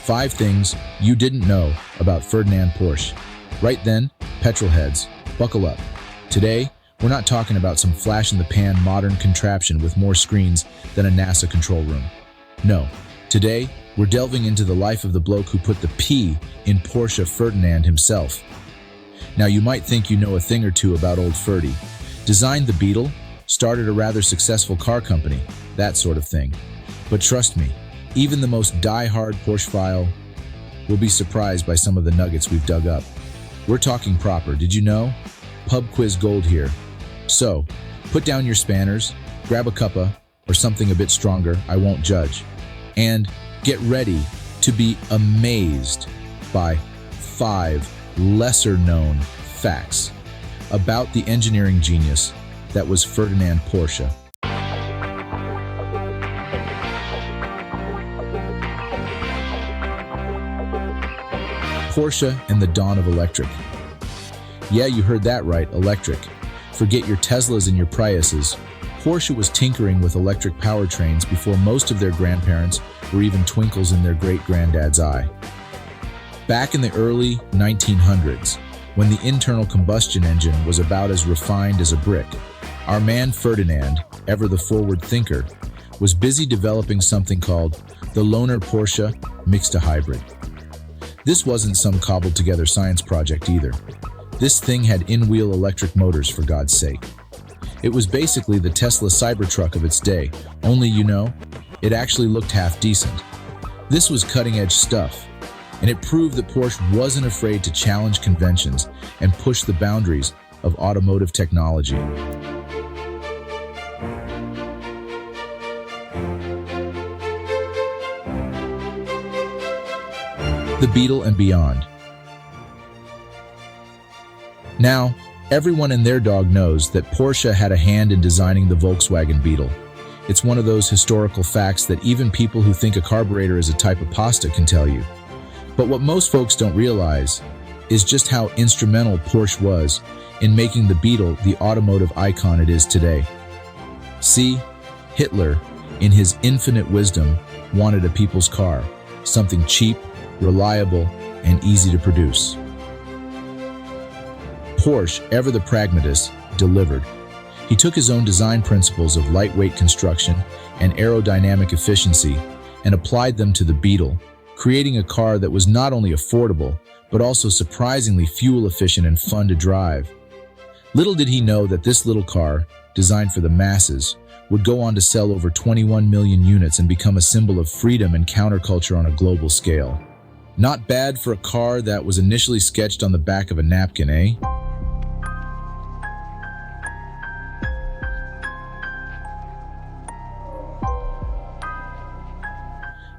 5 things you didn't know about Ferdinand Porsche. Right then, petrol heads, buckle up. Today, we're not talking about some flash-in-the-pan modern contraption with more screens than a NASA control room. No, today, we're delving into the life of the bloke who put the P in Porsche, Ferdinand himself. Now, you might think you know a thing or two about old Ferdy. Designed the Beetle, started a rather successful car company, that sort of thing. But trust me, even the most die-hard Porschephile will be surprised by some of the nuggets we've dug up. We're talking proper, did you know? Pub quiz gold here. So, put down your spanners, grab a cuppa, or something a bit stronger, I won't judge. And get ready to be amazed by 5 lesser-known facts about the engineering genius that was Ferdinand Porsche. Porsche and the dawn of electric. Yeah, you heard that right, electric. Forget your Teslas and your Priuses. Porsche was tinkering with electric powertrains before most of their grandparents were even twinkles in their great-granddad's eye. Back in the early 1900s, when the internal combustion engine was about as refined as a brick, our man Ferdinand, ever the forward thinker, was busy developing something called the Lohner-Porsche mixed-hybrid. This wasn't some cobbled-together science project either. This thing had in-wheel electric motors, for God's sake. It was basically the Tesla Cybertruck of its day, only, you know, it actually looked half decent. This was cutting-edge stuff, and it proved that Porsche wasn't afraid to challenge conventions and push the boundaries of automotive technology. The Beetle and beyond. Now, everyone and their dog knows that Porsche had a hand in designing the Volkswagen Beetle. It's one of those historical facts that even people who think a carburetor is a type of pasta can tell you. But what most folks don't realize is just how instrumental Porsche was in making the Beetle the automotive icon it is today. See, Hitler, in his infinite wisdom, wanted a people's car, something cheap, reliable, and easy to produce. Porsche, ever the pragmatist, delivered. He took his own design principles of lightweight construction and aerodynamic efficiency and applied them to the Beetle, creating a car that was not only affordable, but also surprisingly fuel efficient and fun to drive. Little did he know that this little car, designed for the masses, would go on to sell over 21 million units and become a symbol of freedom and counterculture on a global scale. Not bad for a car that was initially sketched on the back of a napkin, eh?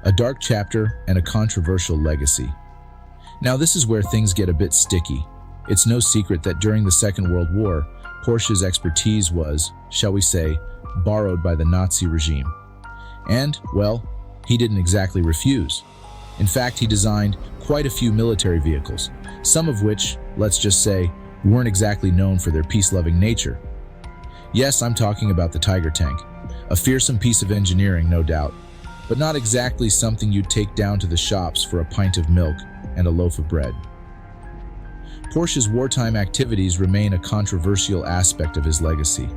A dark chapter and a controversial legacy. Now this is where things get a bit sticky. It's no secret that during the Second World War, Porsche's expertise was, shall we say, borrowed by the Nazi regime. And, well, he didn't exactly refuse. In fact, he designed quite a few military vehicles, some of which, let's just say, weren't exactly known for their peace-loving nature. Yes, I'm talking about the Tiger tank, a fearsome piece of engineering, no doubt, but not exactly something you'd take down to the shops for a pint of milk and a loaf of bread. Porsche's wartime activities remain a controversial aspect of his legacy.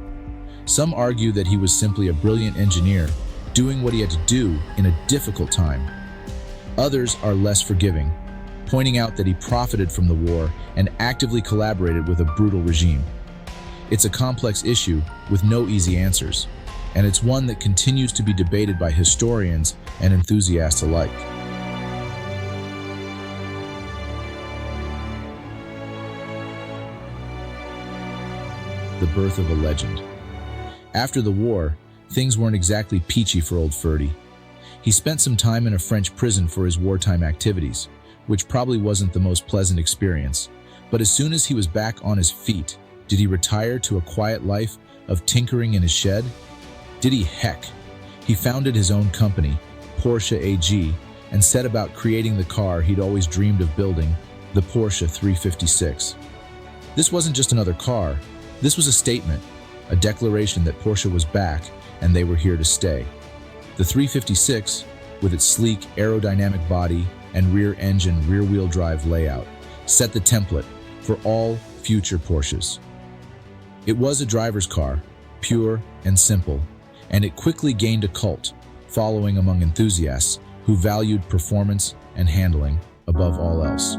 Some argue that he was simply a brilliant engineer, doing what he had to do in a difficult time. Others are less forgiving, pointing out that he profited from the war and actively collaborated with a brutal regime. It's a complex issue with no easy answers, and it's one that continues to be debated by historians and enthusiasts alike. The birth of a legend. After the war, things weren't exactly peachy for old Ferdy. He spent some time in a French prison for his wartime activities, which probably wasn't the most pleasant experience. But as soon as he was back on his feet, did he retire to a quiet life of tinkering in his shed? Did he? Heck. He founded his own company, Porsche AG, and set about creating the car he'd always dreamed of building, the Porsche 356. This wasn't just another car. This was a statement, a declaration that Porsche was back and they were here to stay. The 356, with its sleek aerodynamic body and rear-engine, rear-wheel drive layout set the template for all future Porsches. It was a driver's car, pure and simple, and it quickly gained a cult following among enthusiasts who valued performance and handling above all else.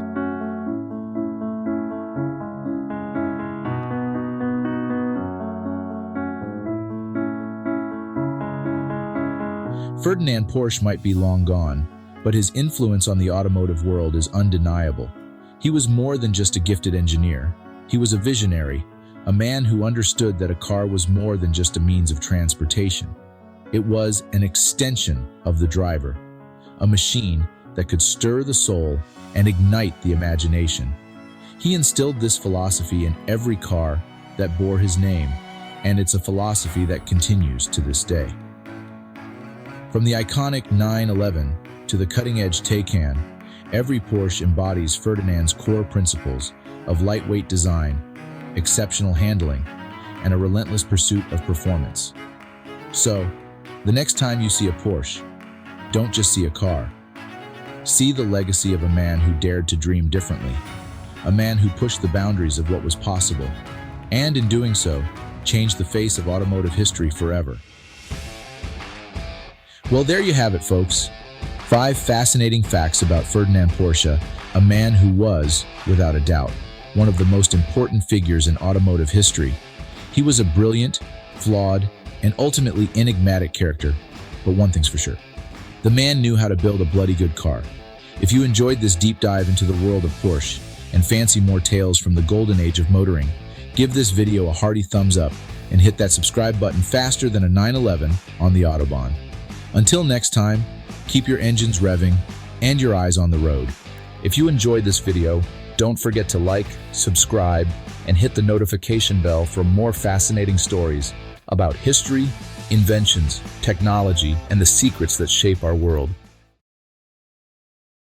Ferdinand Porsche might be long gone, but his influence on the automotive world is undeniable. He was more than just a gifted engineer. He was a visionary, a man who understood that a car was more than just a means of transportation. It was an extension of the driver, a machine that could stir the soul and ignite the imagination. He instilled this philosophy in every car that bore his name, and it's a philosophy that continues to this day. From the iconic 911 to the cutting-edge Taycan, every Porsche embodies Ferdinand's core principles of lightweight design, exceptional handling, and a relentless pursuit of performance. So, the next time you see a Porsche, don't just see a car. See the legacy of a man who dared to dream differently, a man who pushed the boundaries of what was possible, and in doing so, changed the face of automotive history forever. Well, there you have it, folks. 5 fascinating facts about Ferdinand Porsche, a man who was, without a doubt, one of the most important figures in automotive history. He was a brilliant, flawed, and ultimately enigmatic character, but one thing's for sure. The man knew how to build a bloody good car. If you enjoyed this deep dive into the world of Porsche and fancy more tales from the golden age of motoring, give this video a hearty thumbs up and hit that subscribe button faster than a 911 on the Autobahn. Until next time, keep your engines revving and your eyes on the road. If you enjoyed this video, don't forget to like, subscribe, and hit the notification bell for more fascinating stories about history, inventions, technology, and the secrets that shape our world.